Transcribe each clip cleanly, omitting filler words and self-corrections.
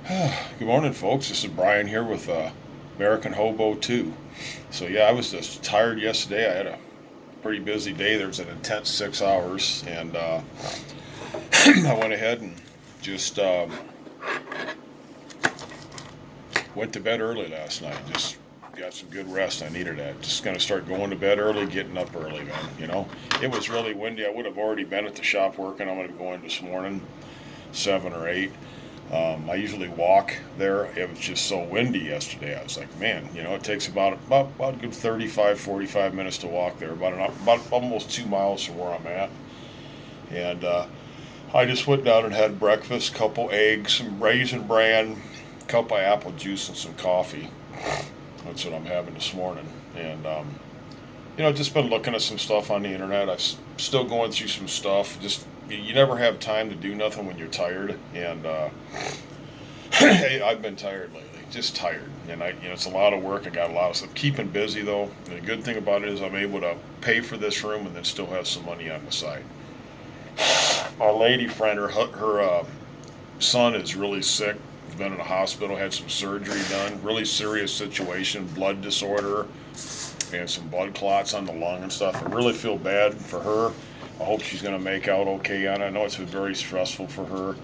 Good morning, folks. This is Brian here with American Hobo 2. So, yeah, I was just tired yesterday. I had a pretty busy day. There was an intense 6 hours, and I went ahead and just went to bed early last night. Just got some good rest. I needed that. Just going to start going to bed early, getting up early, man. It was really windy. I would have already been at the shop working. I'm going to be going this morning, 7 or 8. I usually walk there. It was just so windy yesterday. I was like, man, it takes about a good 35, 45 minutes to walk there, about almost 2 miles from where I'm at. And I just went down and had breakfast, couple eggs, some raisin bran, cup of apple juice, and some coffee. That's what I'm having this morning. And just been looking at some stuff on the internet. I'm still going through some stuff. Just you never have time to do nothing when you're tired, and hey, I've been tired lately, just tired, and it's a lot of work. I got a lot of stuff. Keeping busy though, and the good thing about it is I'm able to pay for this room and then still have some money on the side. My lady friend, her son is really sick. He's been in the hospital, had some surgery done, really serious situation, blood disorder, and some blood clots on the lung and stuff. I really feel bad for her. I hope she's going to make out okay on it. I know it's been very stressful for her.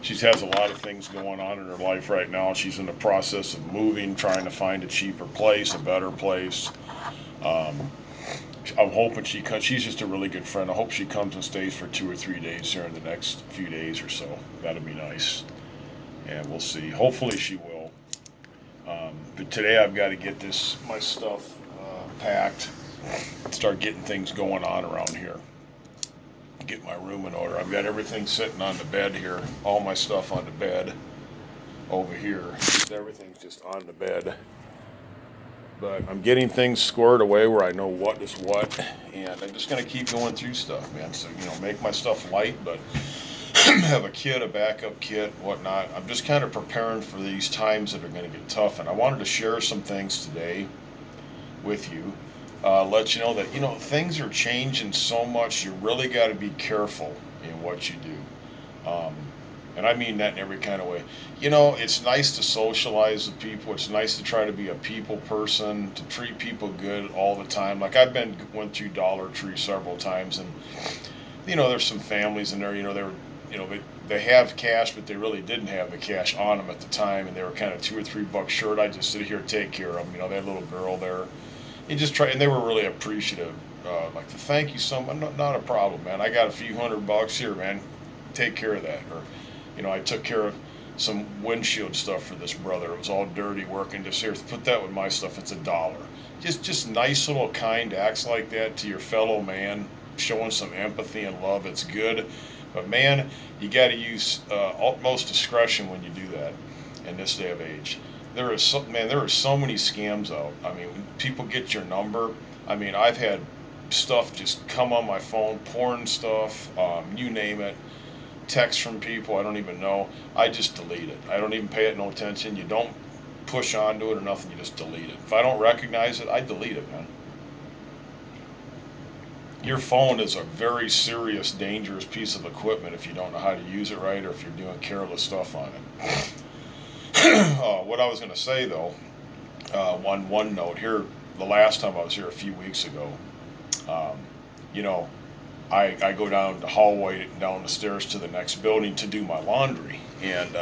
She has a lot of things going on in her life right now. She's in the process of moving, trying to find a cheaper place, a better place. Um, I'm hoping she comes. She's just a really good friend. I hope she comes and stays for 2 or 3 days here in the next few days or so. That'd be nice. And we'll see. Hopefully she will. But today I've got to get my stuff packed, start getting things going on around here. Get my room in order. I've got everything sitting on the bed here, all my stuff on the bed over here. Everything's just on the bed. But I'm getting things squared away where I know what is what, and I'm just gonna keep going through stuff, man. So make my stuff light, but have a kit, a backup kit, whatnot. I'm just kind of preparing for these times that are gonna get tough, and I wanted to share some things today with you. Let you know that things are changing so much. You really got to be careful in what you do, and I mean that in every kind of way. It's nice to socialize with people. It's nice to try to be a people person, to treat people good all the time. Like went through Dollar Tree several times, and there's some families in there. They have cash, but they really didn't have the cash on them at the time, and they were kind of $2 or $3 short. I just sit here and take care of them. They had a little girl there. You just try, and they were really appreciative. Like, thank you so much. Not a problem, man. I got a few $100 here, man. Take care of that. Or, I took care of some windshield stuff for this brother. It was all dirty working. Just here, put that with my stuff. It's $1. Just nice little kind acts like that to your fellow man, showing some empathy and love. It's good, but man, you got to use utmost discretion when you do that in this day of age. There are so many scams out. I mean, when people get your number. I mean, I've had stuff just come on my phone, porn stuff, you name it, texts from people I don't even know. I just delete it. I don't even pay it no attention. You don't push onto it or nothing. You just delete it. If I don't recognize it, I delete it, man. Your phone is a very serious, dangerous piece of equipment if you don't know how to use it right or if you're doing careless stuff on it. What I was going to say though, one note here, the last time I was here a few weeks ago, um, you know, I go down the hallway, down the stairs to the next building to do my laundry, and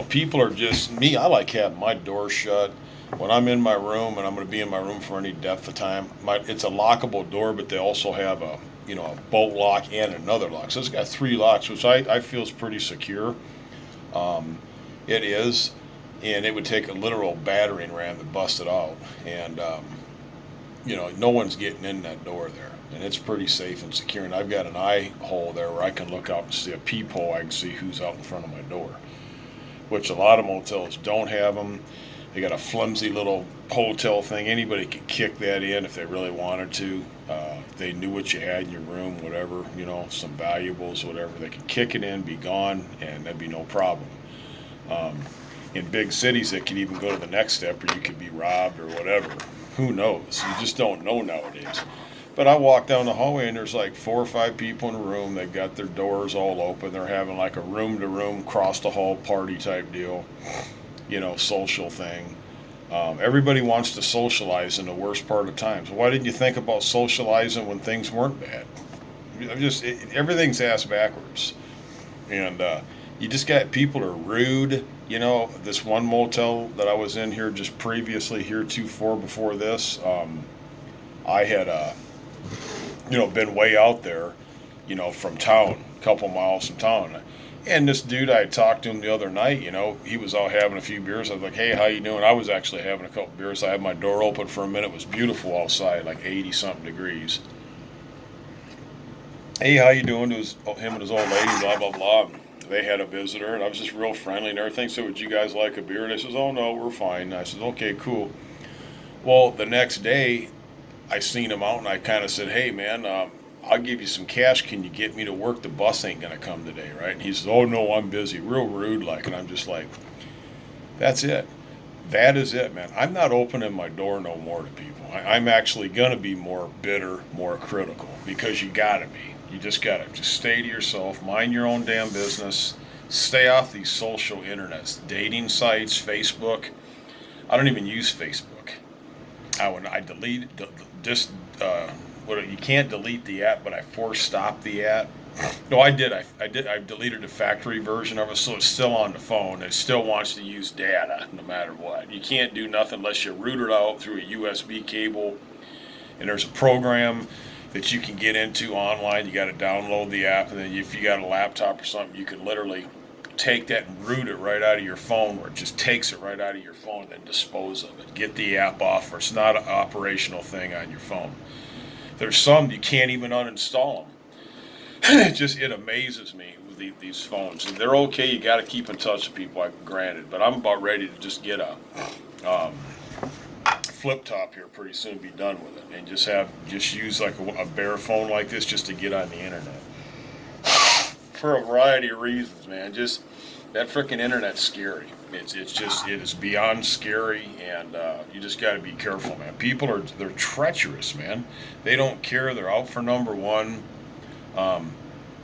people are just me. I like having my door shut when I'm in my room, and I'm going to be in my room for any depth of time. It's a lockable door, but they also have a bolt lock and another lock, so it's got three locks, which I feel is pretty secure. Um, It is, and it would take a literal battering ram to bust it out. And, no one's getting in that door there. And it's pretty safe and secure. And I've got an eye hole there where I can look out and see a peephole. I can see who's out in front of my door, which a lot of motels don't have them. They got a flimsy little hotel thing. Anybody could kick that in if they really wanted to. If they knew what you had in your room, whatever, some valuables, whatever. They could kick it in, be gone, and that'd be no problem. Um, in big cities, it can even go to the next step where you could be robbed or whatever. Who knows? You just don't know nowadays. But I walk down the hallway and there's like 4 or 5 people in a room. They've got their doors all open. They're having like a room to room, cross the hall party type deal, social thing. Everybody wants to socialize in the worst part of times. Why didn't you think about socializing when things weren't bad? Everything's ass backwards. And you just got people are rude. This one motel that I was in here just previously, heretofore before this, I had been way out there, from town, a couple miles from town. And this dude, I talked to him the other night, he was out having a few beers. I was like, hey, how you doing? I was actually having a couple beers. I had my door open for a minute. It was beautiful outside, like 80-something degrees. Hey, how you doing? To him and his old lady, blah, blah, blah. They had a visitor, and I was just real friendly and everything. So would you guys like a beer? And they says, oh, no, we're fine. And I said, okay, cool. Well, the next day, I seen him out, and I kind of said, hey, man, I'll give you some cash. Can you get me to work? The bus ain't going to come today, right? And he says, oh, no, I'm busy. Real rude like. And I'm just like, that's it. That is it, man. I'm not opening my door no more to people. I'm actually going to be more bitter, more critical, because you got to be. You just got to just stay to yourself, mind your own damn business, stay off these social internets, dating sites, Facebook. I don't even use Facebook. I delete just you can't delete the app, but I force stop the app. No, I did. I did. I deleted the factory version of it, so it's still on the phone. It still wants to use data, no matter what. You can't do nothing unless you root it out through a USB cable. And there's a program that you can get into online. You got to download the app, and then if you got a laptop or something, you can literally take that and root it right out of your phone, where it just takes it right out of your phone and then dispose of it. Get the app off, or it's not an operational thing on your phone. There's some you can't even uninstall them. It amazes me with these phones. And they're okay. You got to keep in touch with people, granted. But I'm about ready to just get a flip top here pretty soon, be done with it, and just use like a bare phone like this just to get on the internet. For a variety of reasons, man. Just that freaking internet's scary. It is beyond scary, and you just got to be careful, man. They're treacherous, man. They don't care. They're out for number one.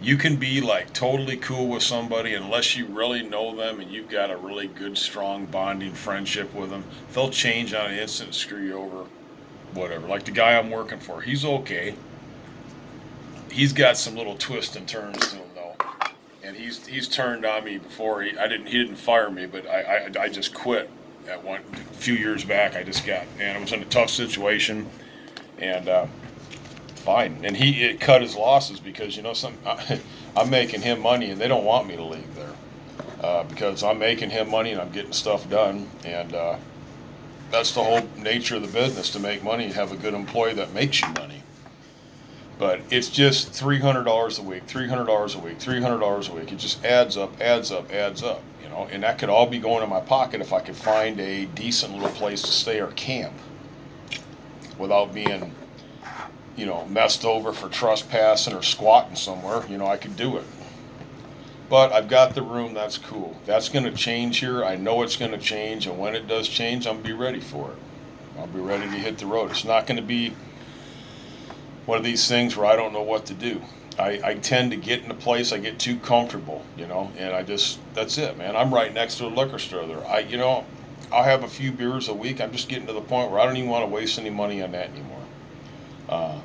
You can be like totally cool with somebody, unless you really know them and you've got a really good, strong bonding friendship with them. They'll change on an instant and screw you over, whatever. Like the guy I'm working for, he's okay. He's got some little twists and turns to him though, and he's turned on me before. He didn't fire me, but I just quit at a few years back. I was in a tough situation, and fine. And it cut his losses because I'm making him money, and they don't want me to leave there because I'm making him money and I'm getting stuff done, and that's the whole nature of the business, to make money and have a good employee that makes you money. But it's just $300 a week, $300 a week, $300 a week. It just adds up, and that could all be going in my pocket if I could find a decent little place to stay or camp without being messed over for trespassing or squatting somewhere. I could do it. But I've got the room. That's cool. That's going to change here. I know it's going to change, and when it does change, I'm going to be ready for it. I'll be ready to hit the road. It's not going to be one of these things where I don't know what to do. I tend to get in a place, I get too comfortable, and that's it, man. I'm right next to a liquor store there. I'll have a few beers a week. I'm just getting to the point where I don't even want to waste any money on that anymore.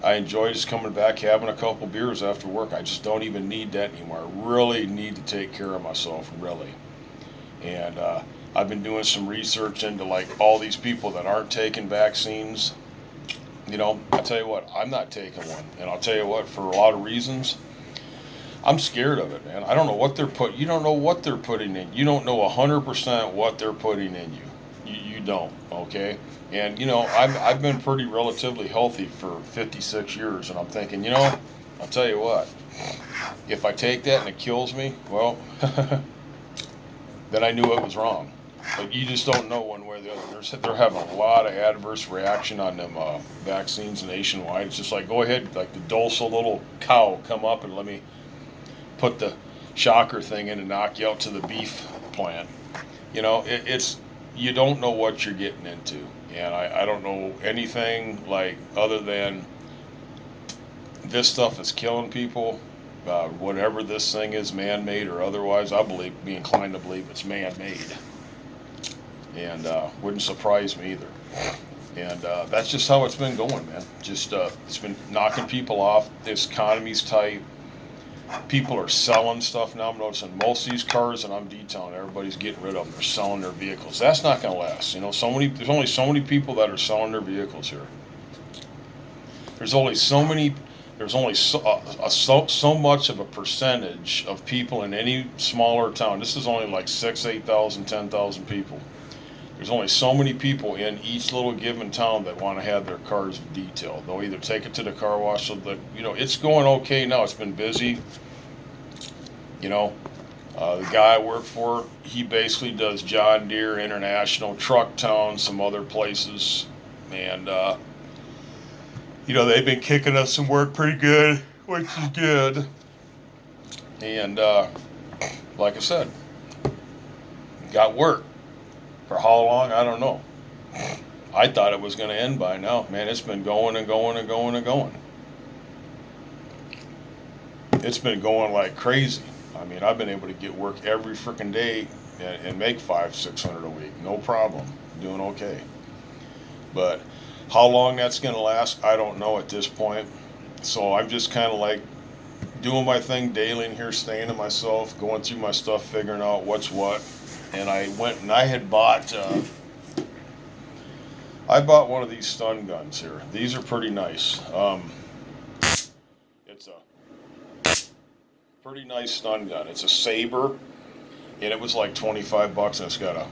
I enjoy just coming back, having a couple beers after work. I just don't even need that anymore. I really need to take care of myself, really. And I've been doing some research into like all these people that aren't taking vaccines. I tell you what, I'm not taking one. And I'll tell you what, for a lot of reasons, I'm scared of it, man. I don't know what you don't know what they're putting in. You don't know 100% what they're putting in you. You don't, okay? And, I've been pretty relatively healthy for 56 years, and I'm thinking, I'll tell you what, if I take that and it kills me, well, then I knew it was wrong. But you just don't know one way or the other. They're having a lot of adverse reaction on them vaccines nationwide. It's just like, go ahead, like the docile little cow, come up and let me put the shocker thing in and knock you out to the beef plant. You don't know what you're getting into. And I don't know anything like other than this stuff is killing people. Whatever this thing is, man-made or otherwise, be inclined to believe it's man-made, and wouldn't surprise me either. And that's just how it's been going, man. Just it's been knocking people off. This economy's tight. People are selling stuff now. I'm noticing most of these cars that I'm detailing, everybody's getting rid of them. They're selling their vehicles. That's not going to last. You know, there's only so many people that are selling their vehicles here. There's only so many. There's only so much of a percentage of people in any smaller town. This is only like 6, 8,000, 10,000 people. There's only so many people in each little given town that want to have their cars detailed. They'll either take it to the car wash. So that, you know, it's going okay now. It's been busy. You know, the guy I work for, he basically does John Deere, International, Truck Town, some other places, and you know, they've been kicking us some work pretty good, which is good. And like I said, got work. For how long, I don't know. I thought it was going to end by now. Man, it's been going and going and going and going. It's been going like crazy. I mean, I've been able to get work every freaking day and make $500-600 a week. No problem. Doing okay. But how long that's going to last, I don't know at this point. So I'm just kind of like doing my thing daily in here, staying to myself, going through my stuff, figuring out what's what. And I went and I had bought, I bought one of these stun guns here. These are pretty nice. It's a pretty nice stun gun. It's a Saber, and it was like $25, and it's got a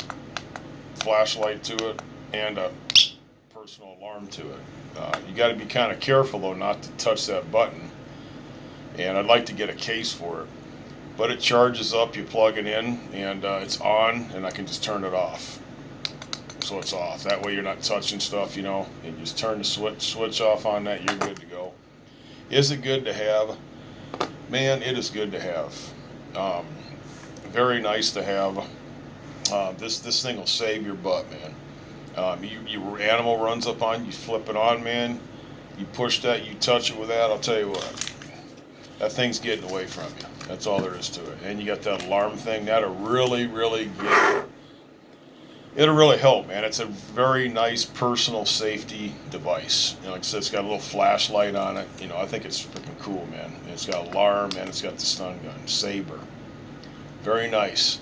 flashlight to it and a personal alarm to it. You got to be kind of careful though not to touch that button. And I'd like to get a case for it. But it charges up, you plug it in, and it's on, and I can just turn it off. So it's off. That way you're not touching stuff, you know, and you just turn the switch off on that, you're good to go. Is it good to have? Man, it is good to have. Very nice to have. This thing will save your butt, man. Your animal runs up on you, you flip it on, man. You push that, you touch it with that, I'll tell you what. That thing's getting away from you. That's all there is to it. And you got that alarm thing. That'll really, really get. It'll really help, man. It's a very nice personal safety device. You know, like I said, it's got a little flashlight on it. You know, I think it's freaking cool, man. It's got alarm and it's got the stun gun, Saber. Very nice.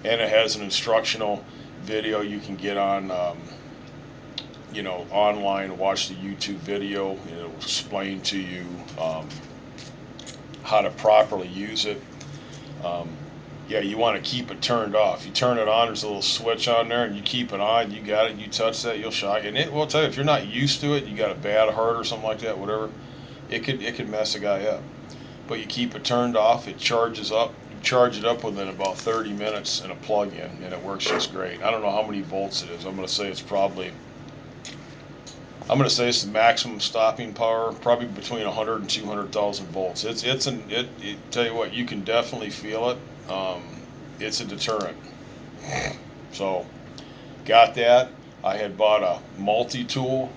And it has an instructional video you can get on, you know, online. Watch the YouTube video. It'll explain to you. How to properly use it. Yeah, you want to keep it turned off. You turn it on, there's a little switch on there, and you keep it on, you got it, you touch that, you'll shock. And it will tell you, if you're not used to it, you got a bad heart or something like that, whatever, it could mess a guy up. But you keep it turned off, it charges up, you charge it up within about 30 minutes in a plug-in, and it works just great. I don't know how many volts it is. I'm going to say it's the maximum stopping power, probably between 100 and 200,000 volts. Tell you what, you can definitely feel it. It's a deterrent. So, got that. I had bought a multi-tool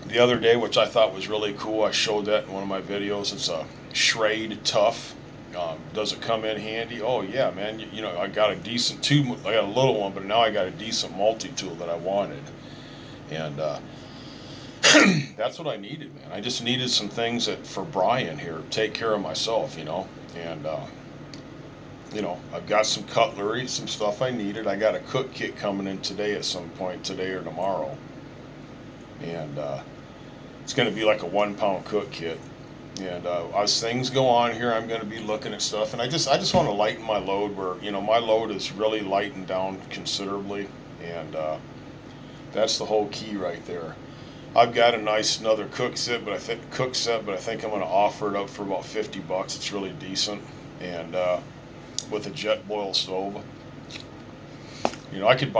the other day, which I thought was really cool. I showed that in one of my videos. It's a Schrade Tough. Does it come in handy? Oh yeah, man. You know, I got a decent tube. I got a little one, but now I got a decent multi-tool that I wanted. And that's what I needed, man. I just needed some things for Brian here, take care of myself, you know. And, you know, I've got some cutlery, some stuff I needed. I got a cook kit coming in today at some point, today or tomorrow. And it's going to be like a 1-pound cook kit. And as things go on here, I'm going to be looking at stuff. And I just want to lighten my load where, you know, my load is really lightened down considerably. And that's the whole key right there. I've got another cook set, but I think I'm going to offer it up for about $50. It's really decent, and with a jet boil stove. You know, I could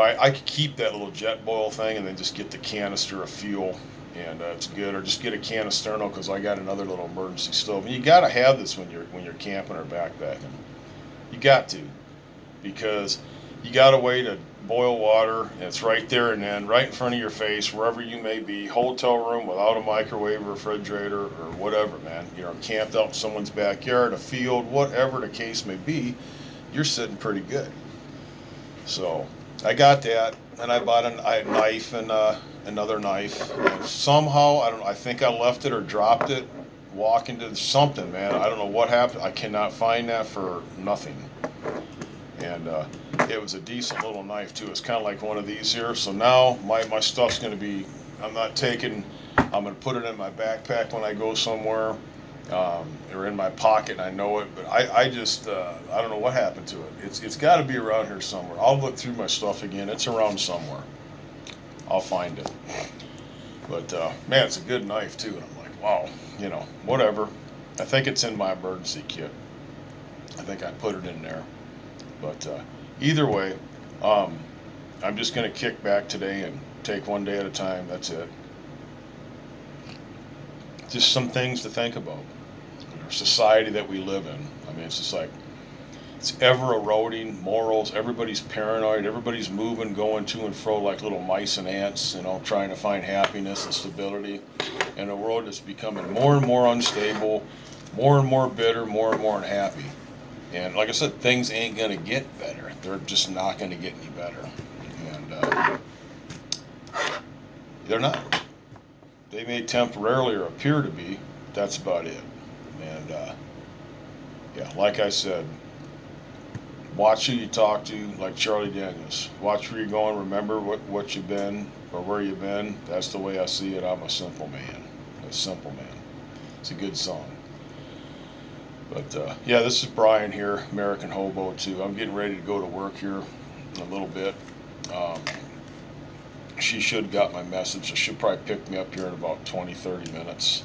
keep that little jet boil thing and then just get the canister of fuel, and it's good. Or just get a can of Sterno because I got another little emergency stove. And you got to have this when you're camping or backpacking. You got to, because you got a way to boil water, and it's right there and then, right in front of your face, wherever you may be, hotel room without a microwave, refrigerator, or whatever, man. You know, camped out in someone's backyard, a field, whatever the case may be, you're sitting pretty good. So I got that, and I bought a knife and another knife. And somehow, I don't know, I think I left it or dropped it, walking to something, man. I don't know what happened. I cannot find that for nothing. And it was a decent little knife too. It's kind of like one of these here. So now my stuff's going to be, I'm going to put it in my backpack when I go somewhere, or in my pocket, and I know it. But I just, I don't know what happened to it. It's got to be around here somewhere. I'll look through my stuff again. It's around somewhere. I'll find it. But man, it's a good knife too. And I'm like, wow, you know, whatever. I think it's in my emergency kit. I think I put it in there. But either way, I'm just going to kick back today and take one day at a time. That's it. Just some things to think about. Our society that we live in. I mean, it's just like, it's ever eroding morals. Everybody's paranoid. Everybody's moving, going to and fro like little mice and ants, you know, trying to find happiness and stability. And the world is becoming more and more unstable, more and more bitter, more and more unhappy. And like I said, things ain't going to get better. They're just not going to get any better. And they're not. They may temporarily or appear to be. That's about it. And yeah, like I said, watch who you talk to, like Charlie Daniels. Watch where you're going. Remember what you've been or where you've been. That's the way I see it. I'm a simple man. A simple man. It's a good song. But yeah, this is Brian here, American Hobo too. I'm getting ready to go to work here in a little bit. She should have got my message. So she'll probably pick me up here in about 20-30 minutes.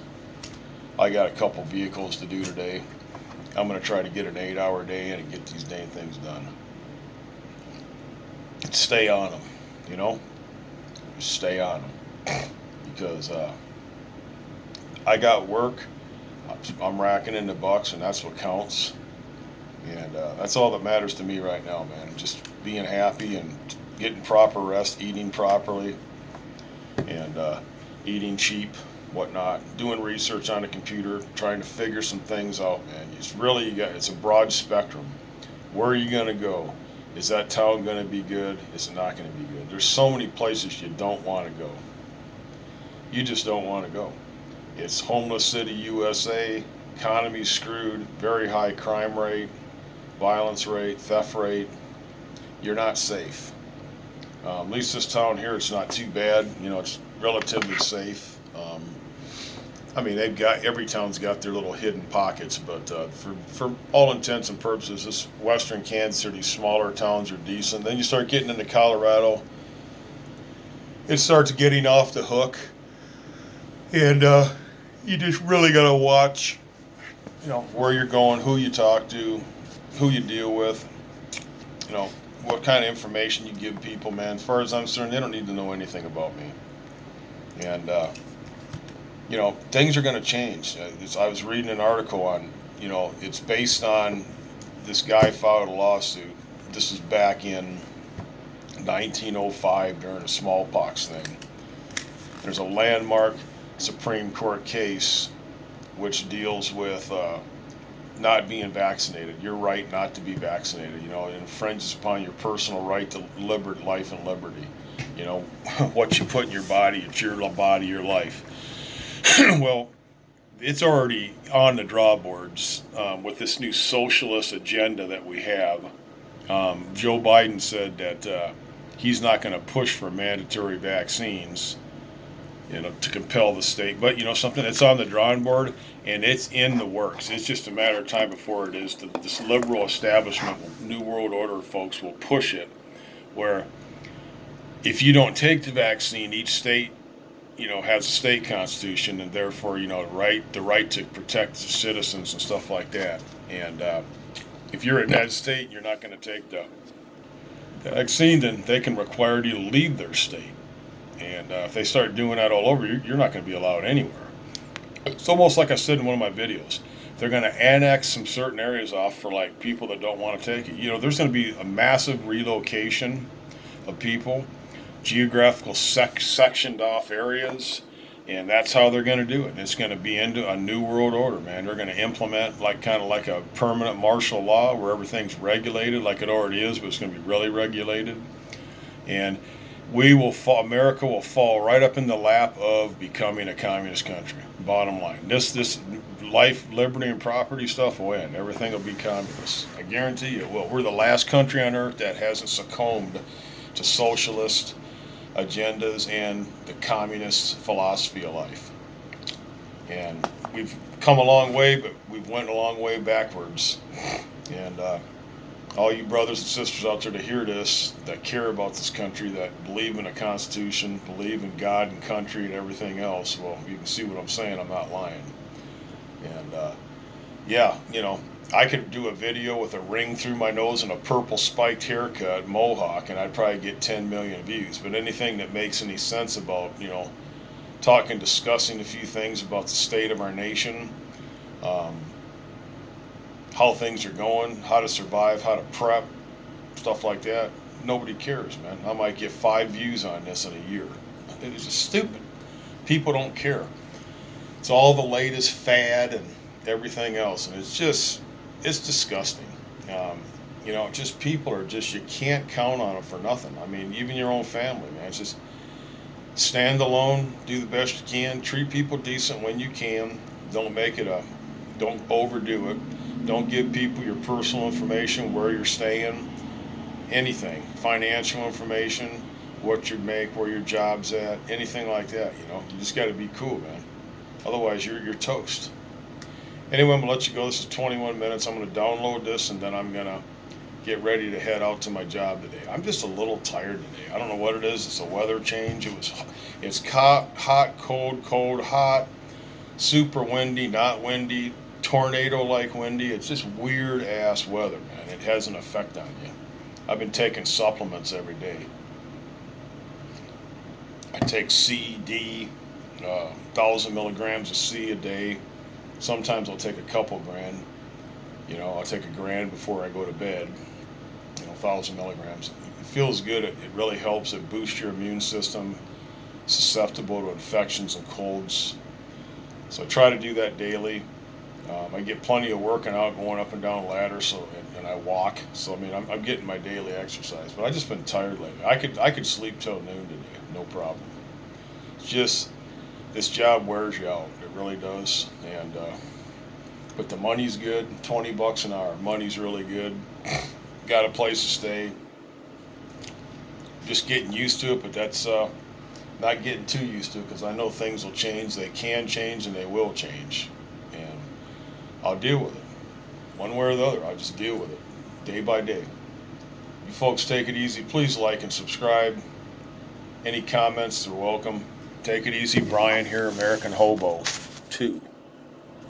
I got a couple vehicles to do today. I'm going to try to get an 8-hour day in and get these dang things done. Stay on them, you know? Stay on them. Because I got work. I'm racking in the bucks, and that's what counts. And that's all that matters to me right now, man. Just being happy and getting proper rest, eating properly, and eating cheap, whatnot. Doing research on the computer, trying to figure some things out, man. It's a broad spectrum. Where are you going to go? Is that town going to be good? Is it not going to be good? There's so many places you don't want to go. You just don't want to go. It's homeless city USA, economy screwed, very high crime rate, violence rate, theft rate. You're not safe. At least this town here, it's not too bad. You know, it's relatively safe. I mean, every town's got their little hidden pockets, but for all intents and purposes, this western Kansas City, smaller towns are decent. Then you start getting into Colorado, it starts getting off the hook, and you just really got to watch, you know, where you're going, who you talk to, who you deal with, you know, what kind of information you give people, man. As far as I'm concerned, they don't need to know anything about me. And, you know, things are going to change. I was reading an article on, you know, it's based on this guy filed a lawsuit. This is back in 1905 during a smallpox thing. There's a landmark Supreme Court case which deals with not being vaccinated. Your right not to be vaccinated. You know, it infringes upon your personal right to life and liberty. You know, what you put in your body, it's your body, your life. Well, it's already on the drawboards with this new socialist agenda that we have. Joe Biden said that he's not going to push for mandatory vaccines, you know, to compel the state. But, you know, something that's on the drawing board, and it's in the works. It's just a matter of time before it is. This liberal establishment, New World Order folks will push it, where if you don't take the vaccine, each state, you know, has a state constitution, and therefore, you know, the right to protect the citizens and stuff like that. And if you're in that state and you're not going to take the vaccine, then they can require you to leave their state. And if they start doing that all over, you're not going to be allowed anywhere. It's almost like I said in one of my videos. They're going to annex some certain areas off for like people that don't want to take it. You know, there's going to be a massive relocation of people, geographical sectioned off areas, and that's how they're going to do it. It's going to be into a new world order, man. They're going to implement like kind of like a permanent martial law where everything's regulated like it already is, but it's going to be really regulated. And America will fall right up in the lap of becoming a communist country. Bottom line, this life, liberty, and property stuff will end. Everything will be communist. I guarantee you it will. We're the last country on earth that hasn't succumbed to socialist agendas and the communist philosophy of life. And we've come a long way, but we've went a long way backwards. And all you brothers and sisters out there to hear this, that care about this country, that believe in the Constitution, believe in God and country and everything else, well, you can see what I'm saying. I'm not lying. And yeah, you know, I could do a video with a ring through my nose and a purple spiked haircut, mohawk, and I'd probably get 10 million views. But anything that makes any sense about, you know, discussing a few things about the state of our nation, how things are going, how to survive, how to prep, stuff like that, nobody cares, man. I might get 5 views on this in a year. It's just stupid. People don't care. It's all the latest fad and everything else, and it's disgusting. You know, just people are just, you can't count on them for nothing. I mean, even your own family, man. It's just stand alone, do the best you can, treat people decent when you can. Don't overdo it. Don't give people your personal information, where you're staying, anything, financial information, what you make, where your job's at, anything like that. You know, you just got to be cool, man. Otherwise, you're toast. Anyway, I'm gonna let you go. This is 21 minutes. I'm gonna download this and then I'm gonna get ready to head out to my job today. I'm just a little tired today. I don't know what it is. It's a weather change. It's hot, cold, hot, super windy, not windy, tornado-like windy. It's just weird ass weather, man. It has an effect on you. I've been taking supplements every day. I take C, D, 1,000 milligrams of C a day. Sometimes I'll take a couple grand. You know, I'll take a grand before I go to bed. You know, 1,000 milligrams. It feels good. It really helps. It boosts your immune system. Susceptible to infections and colds. So I try to do that daily. I get plenty of working out, going up and down ladders, and I walk. So I mean, I'm getting my daily exercise. But I just been tired lately. I could sleep till noon today, no problem. It's just this job wears you out. It really does. And but the money's good. $20 an hour. Money's really good. Got a place to stay. Just getting used to it, but that's not getting too used to it, because I know things will change. They can change and they will change. And I'll deal with it. One way or the other, I'll just deal with it day by day. You folks take it easy. Please like and subscribe. Any comments are welcome. Take it easy. Brian here, American Hobo 2.